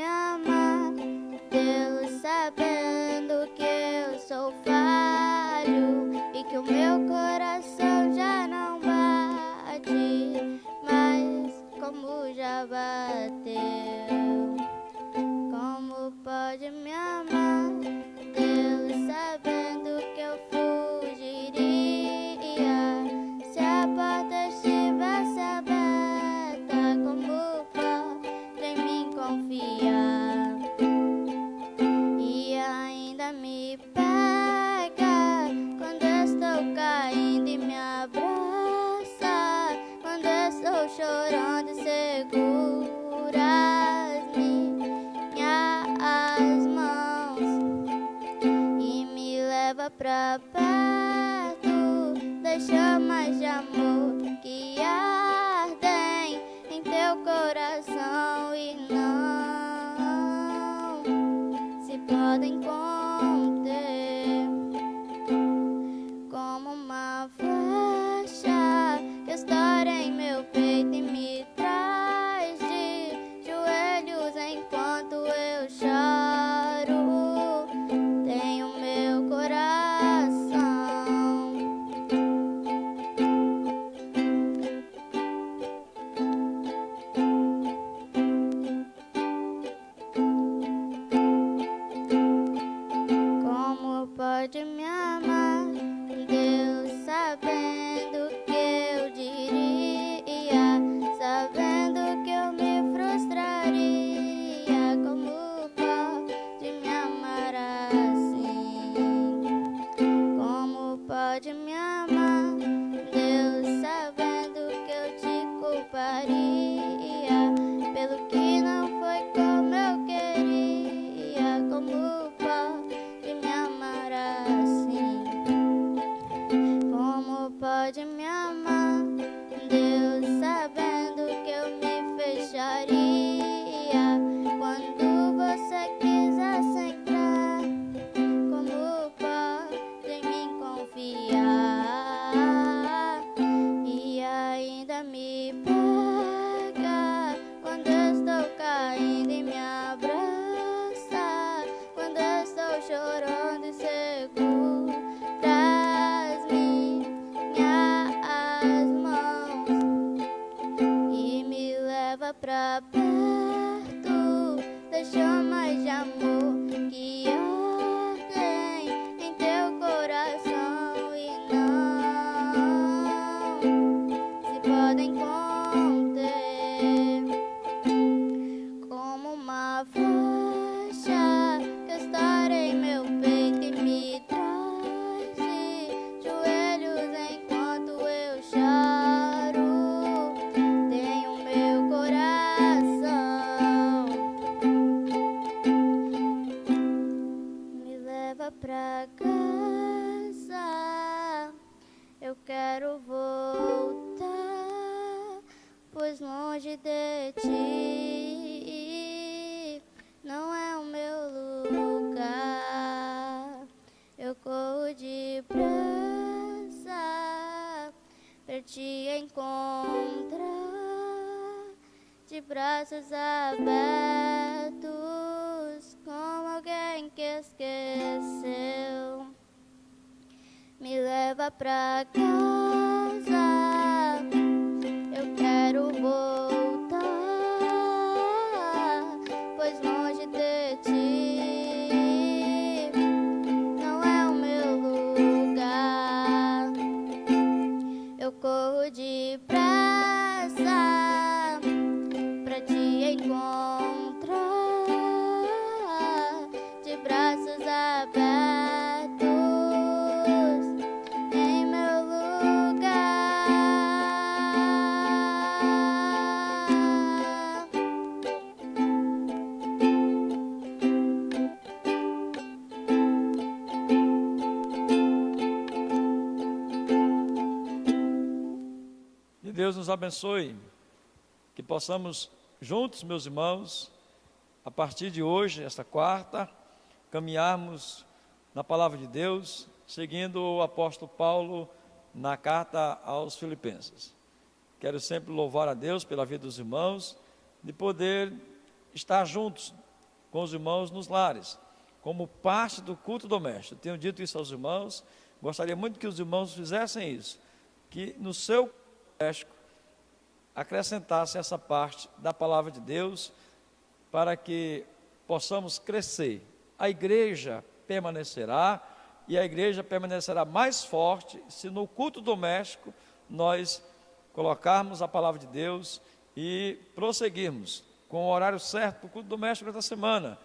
amar, Deus sabendo que eu sou falho e que o meu coração já não bate, mas como já bateu, como pode me amar, Deus sabendo que eu fugiria, se a porta estivesse aberta, como pode em mim confiar, e ainda me pega quando estou caindo e me abraça, quando estou chorando e segura as minhas mãos e me leva pra perto das chamas de amor que ardem em teu coração e não se podem conter, como uma flecha que estoura em meu peito e me traz de joelhos enquanto eu choro. Tenho meu coração, como pode me amar, Deus sabendo que eu diria, sabendo que eu me frustraria, como pode me amar assim, como pode me amar, Deus sabendo que eu te culparia pelo que não foi como eu queria, como pode me amar assim, como pode me amar, Deus sabendo que eu me fecharia quando você quisesse entrar, como pode em mim confiar, e ainda me pega quando estou caindo e me abraça, quando estou chorando e segura as minhas mãos e me leva pra perto das chamas de amor que ardem em teu coração e não se podem conter, como uma flecha que estoura em meu peito e me traz de joelhos enquanto eu choro. Tenho meu coração, me leva pra casa, eu quero voltar, pois longe de ti não é o meu lugar. Eu corro depressa pra te encontrar, de braços abertos, como alguém que esqueceu. Me leva pra casa, eu quero voltar, pois longe de ti não é o meu lugar. Eu corro depressa pra te encontrar, de braços abertos em meu lugar. Que Deus nos abençoe, que possamos juntos, meus irmãos, a partir de hoje, esta quarta, caminharmos na palavra de Deus, seguindo o apóstolo Paulo na carta aos Filipenses. Quero sempre louvar a Deus pela vida dos irmãos, de poder estar juntos com os irmãos nos lares, como parte do culto doméstico. Tenho dito isso aos irmãos, gostaria muito que os irmãos fizessem isso, que no seu culto doméstico acrescentassem essa parte da palavra de Deus, para que possamos crescer. A igreja permanecerá, e a igreja permanecerá mais forte se no culto doméstico nós colocarmos a palavra de Deus e prosseguirmos com o horário certo para o culto doméstico da semana,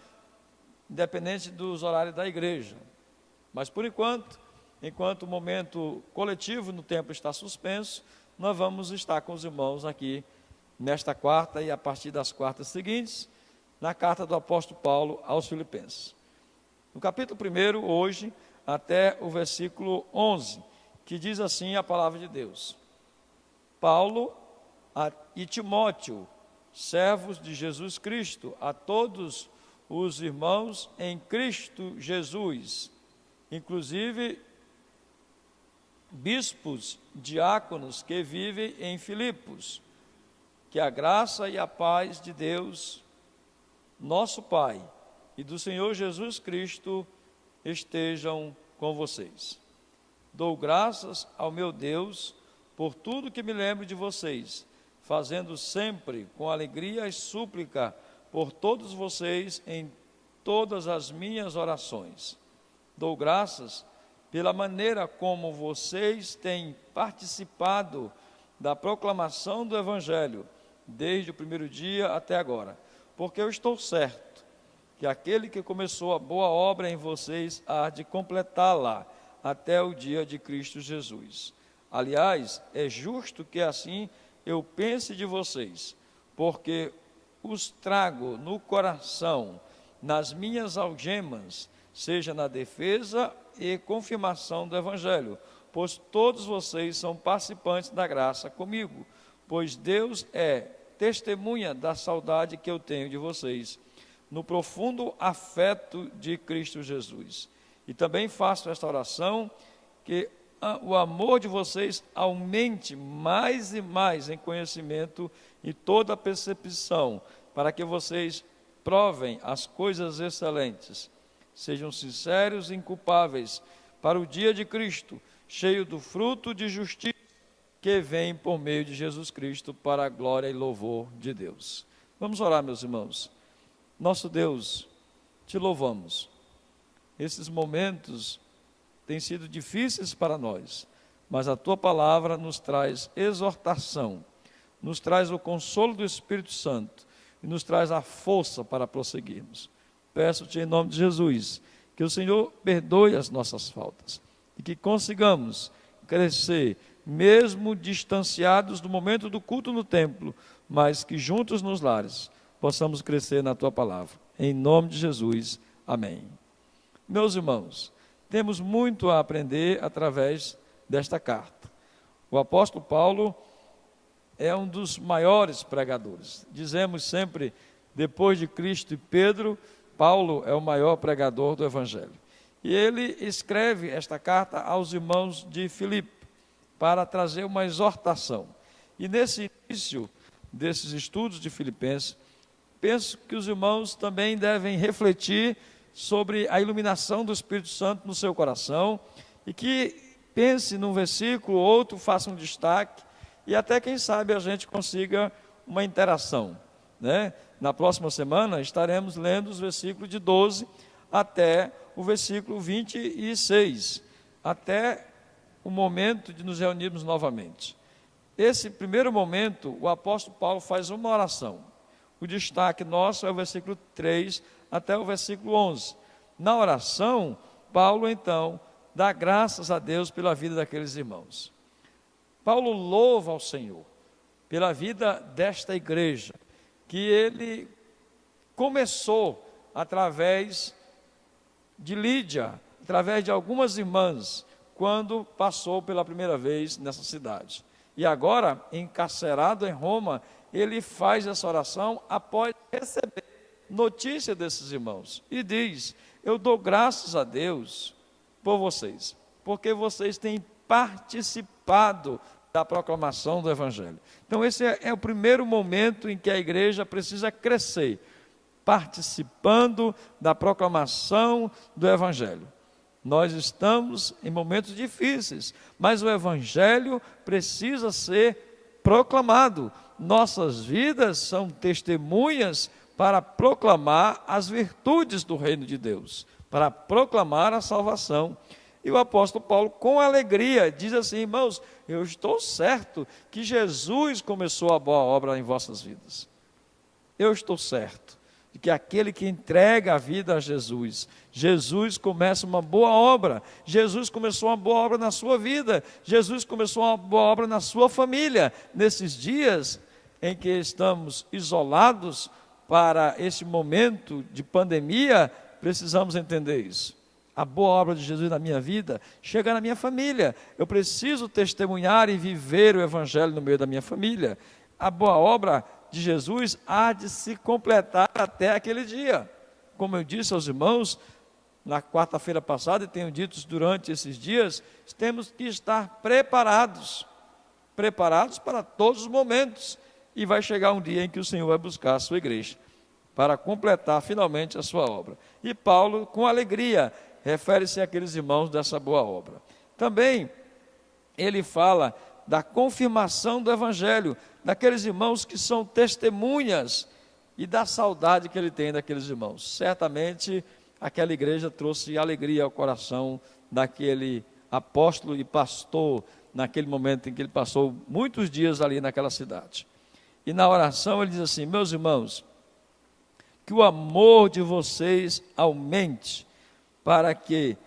independente dos horários da igreja. Mas por enquanto o momento coletivo no templo está suspenso, nós vamos estar com os irmãos aqui nesta quarta e a partir das quartas seguintes, na carta do apóstolo Paulo aos Filipenses. No capítulo 1, hoje, até o versículo 11, que diz assim a palavra de Deus: Paulo e Timóteo, servos de Jesus Cristo, a todos os irmãos em Cristo Jesus, inclusive bispos, diáconos que vivem em Filipos, que a graça e a paz de Deus, nosso Pai, e do Senhor Jesus Cristo estejam com vocês. Dou graças ao meu Deus por tudo que me lembro de vocês, fazendo sempre com alegria e súplica por todos vocês em todas as minhas orações. Dou graças pela maneira como vocês têm participado da proclamação do Evangelho, desde o primeiro dia até agora, porque eu estou certo que aquele que começou a boa obra em vocês há de completá-la até o dia de Cristo Jesus. Aliás, é justo que assim eu pense de vocês, porque os trago no coração, nas minhas algemas, seja na defesa e confirmação do Evangelho, pois todos vocês são participantes da graça comigo, pois Deus é testemunha da saudade que eu tenho de vocês, no profundo afeto de Cristo Jesus. E também faço esta oração, que o amor de vocês aumente mais e mais em conhecimento e toda percepção, para que vocês provem as coisas excelentes, sejam sinceros e inculpáveis para o dia de Cristo, cheio do fruto de justiça que vem por meio de Jesus Cristo, para a glória e louvor de Deus. Vamos orar, meus irmãos. Nosso Deus, te louvamos. Esses momentos têm sido difíceis para nós, mas a tua palavra nos traz exortação, nos traz o consolo do Espírito Santo e nos traz a força para prosseguirmos. Peço-te em nome de Jesus, que o Senhor perdoe as nossas faltas e que consigamos crescer, mesmo distanciados do momento do culto no templo, mas que juntos nos lares possamos crescer na tua palavra. Em nome de Jesus, amém. Meus irmãos, temos muito a aprender através desta carta. O apóstolo Paulo é um dos maiores pregadores. Dizemos sempre, depois de Cristo e Pedro, Paulo é o maior pregador do Evangelho. E ele escreve esta carta aos irmãos de Filipe, para trazer uma exortação. E nesse início desses estudos de Filipenses, penso que os irmãos também devem refletir sobre a iluminação do Espírito Santo no seu coração, e que pense num versículo, outro, faça um destaque, e até quem sabe a gente consiga uma interação, né? Na próxima semana estaremos lendo os versículos de 12 até o versículo 26, até o momento de nos reunirmos novamente. Esse primeiro momento, o apóstolo Paulo faz uma oração. O destaque nosso é o versículo 3 até o versículo 11. Na oração, Paulo então dá graças a Deus pela vida daqueles irmãos. Paulo louva ao Senhor pela vida desta igreja, que ele começou através de Lídia, através de algumas irmãs, quando passou pela primeira vez nessa cidade. E agora, encarcerado em Roma, ele faz essa oração após receber notícia desses irmãos. E diz: eu dou graças a Deus por vocês, porque vocês têm participado da proclamação do Evangelho. Então esse é o primeiro momento em que a igreja precisa crescer. participando da proclamação do Evangelho. Nós estamos em momentos difíceis, mas o Evangelho precisa ser proclamado. Nossas vidas são testemunhas para proclamar as virtudes do reino de Deus, para proclamar a salvação. E o apóstolo Paulo, com alegria, diz assim: irmãos, eu estou certo que Jesus começou a boa obra em vossas vidas. Eu estou certo de que aquele que entrega a vida a Jesus, Jesus começa uma boa obra. Jesus começou uma boa obra na sua vida. Jesus começou uma boa obra na sua família. Nesses dias em que estamos isolados para esse momento de pandemia, precisamos entender isso. A boa obra de Jesus na minha vida chega na minha família. Eu preciso testemunhar e viver o Evangelho no meio da minha família. A boa obra de Jesus há de se completar até aquele dia. Como eu disse aos irmãos na quarta-feira passada, e tenho dito durante esses dias, temos que estar preparados para todos os momentos. E vai chegar um dia em que o Senhor vai buscar a sua igreja para completar finalmente a sua obra. E Paulo, com alegria, refere-se àqueles irmãos dessa boa obra. Também ele fala da confirmação do Evangelho, daqueles irmãos que são testemunhas, e da saudade que ele tem daqueles irmãos. Certamente aquela igreja trouxe alegria ao coração daquele apóstolo e pastor, naquele momento em que ele passou muitos dias ali naquela cidade. E na oração ele diz assim: meus irmãos, que o amor de vocês aumente, para que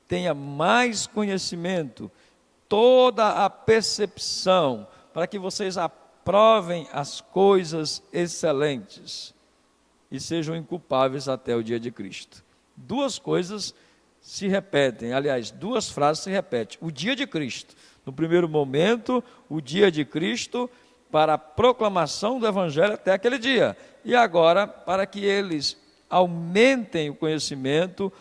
tenha mais conhecimento, toda a percepção, para que vocês aprovem as coisas excelentes e sejam inculpáveis até o dia de Cristo. Duas coisas se repetem, aliás, duas frases se repetem. O dia de Cristo, no primeiro momento, o dia de Cristo, para a proclamação do Evangelho até aquele dia. E agora, para que eles aumentem o conhecimento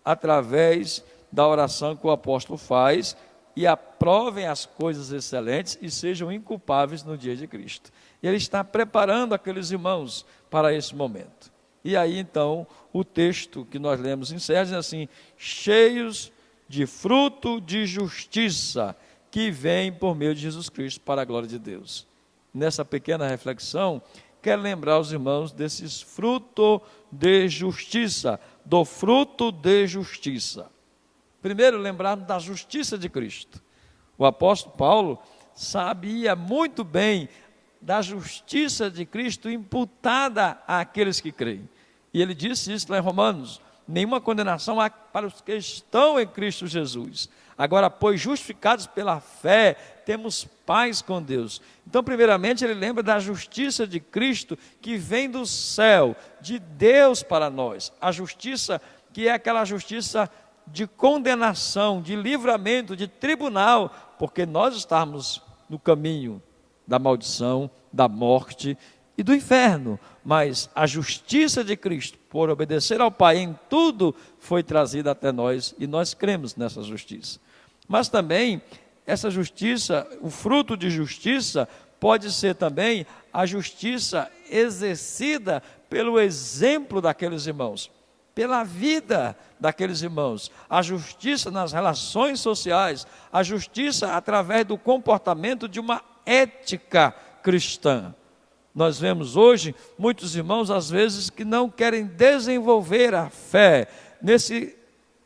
através da oração que o apóstolo faz e aprovem as coisas excelentes e sejam inculpáveis no dia de Cristo. E ele está preparando aqueles irmãos para esse momento. E aí então, o texto que nós lemos encerra diz assim: cheios de fruto de justiça que vem por meio de Jesus Cristo para a glória de Deus. Nessa pequena reflexão, quero lembrar os irmãos desses frutos de justiça, do fruto de justiça. Primeiro, lembrar da justiça de Cristo. O apóstolo Paulo sabia muito bem da justiça de Cristo imputada àqueles que creem. E ele disse isso lá em Romanos: nenhuma condenação há para os que estão em Cristo Jesus. Agora, pois justificados pela fé, temos paz com Deus. Então, primeiramente, ele lembra da justiça de Cristo que vem do céu, de Deus para nós. A justiça que é aquela justiça de condenação, de livramento, de tribunal, porque nós estamos no caminho da maldição, da morte e do inferno. Mas a justiça de Cristo, por obedecer ao Pai em tudo, foi trazida até nós e nós cremos nessa justiça. Mas também essa justiça, o fruto de justiça, pode ser também a justiça exercida pelo exemplo daqueles irmãos, pela vida daqueles irmãos, a justiça nas relações sociais, a justiça através do comportamento de uma ética cristã. Nós vemos hoje muitos irmãos, às vezes, que não querem desenvolver a fé nesse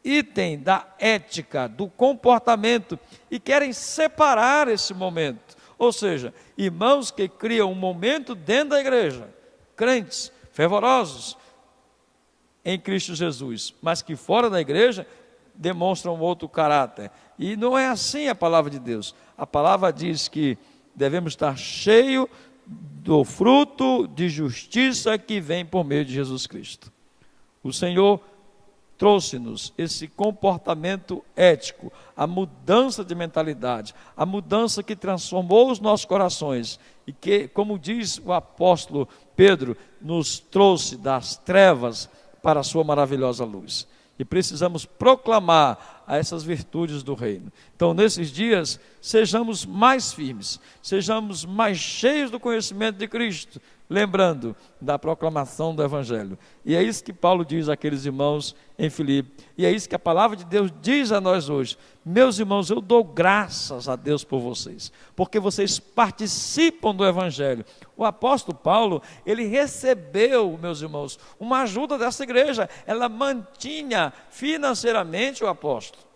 item da ética, do comportamento, e querem separar esse momento. Ou seja, irmãos que criam um momento dentro da igreja, crentes, fervorosos em Cristo Jesus, mas que fora da igreja demonstram outro caráter. E não é assim a palavra de Deus. A palavra diz que devemos estar cheios do fruto de justiça que vem por meio de Jesus Cristo. O Senhor trouxe-nos esse comportamento ético, a mudança de mentalidade, a mudança que transformou os nossos corações e que, como diz o apóstolo Pedro, nos trouxe das trevas para a sua maravilhosa luz. E precisamos proclamar essas virtudes do reino. Então, nesses dias, sejamos mais firmes, sejamos mais cheios do conhecimento de Cristo, lembrando da proclamação do Evangelho. E é isso que Paulo diz àqueles irmãos em Filipe, e é isso que a palavra de Deus diz a nós hoje. Meus irmãos, eu dou graças a Deus por vocês, porque vocês participam do Evangelho. O apóstolo Paulo, ele recebeu, meus irmãos, uma ajuda dessa igreja, ela mantinha financeiramente o apóstolo.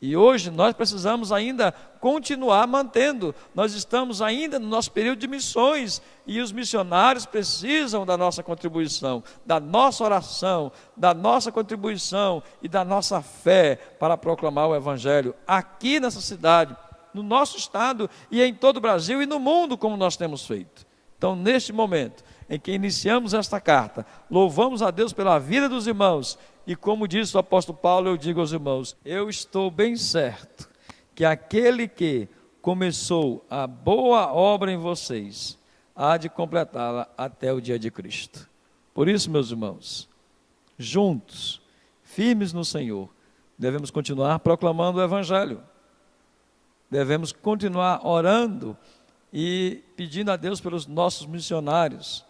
E hoje nós precisamos ainda continuar mantendo. Nós estamos ainda no nosso período de missões e os missionários precisam da nossa contribuição, da nossa oração, da nossa contribuição e da nossa fé para proclamar o Evangelho aqui nessa cidade, no nosso estado e em todo o Brasil e no mundo, como nós temos feito. Então, neste momento em que iniciamos esta carta, louvamos a Deus pela vida dos irmãos. E como disse o apóstolo Paulo, eu digo aos irmãos, eu estou bem certo que aquele que começou a boa obra em vocês, há de completá-la até o dia de Cristo. Por isso, meus irmãos, juntos, firmes no Senhor, devemos continuar proclamando o Evangelho. Devemos continuar orando e pedindo a Deus pelos nossos missionários.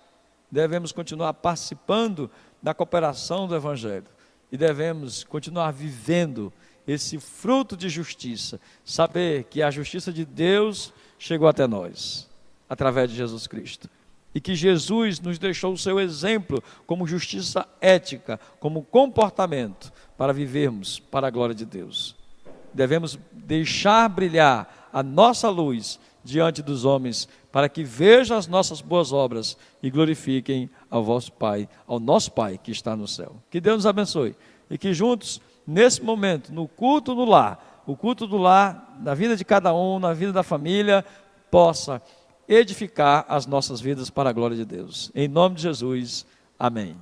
Devemos continuar participando da cooperação do Evangelho. E devemos continuar vivendo esse fruto de justiça. Saber que a justiça de Deus chegou até nós, através de Jesus Cristo. E que Jesus nos deixou o seu exemplo como justiça ética, como comportamento, para vivermos para a glória de Deus. Devemos deixar brilhar a nossa luz diante dos homens, para que vejam as nossas boas obras e glorifiquem ao vosso Pai, ao nosso Pai que está no céu. Que Deus nos abençoe e que juntos, nesse momento, no culto do lar, o culto do lar, na vida de cada um, na vida da família, possa edificar as nossas vidas para a glória de Deus. Em nome de Jesus, amém.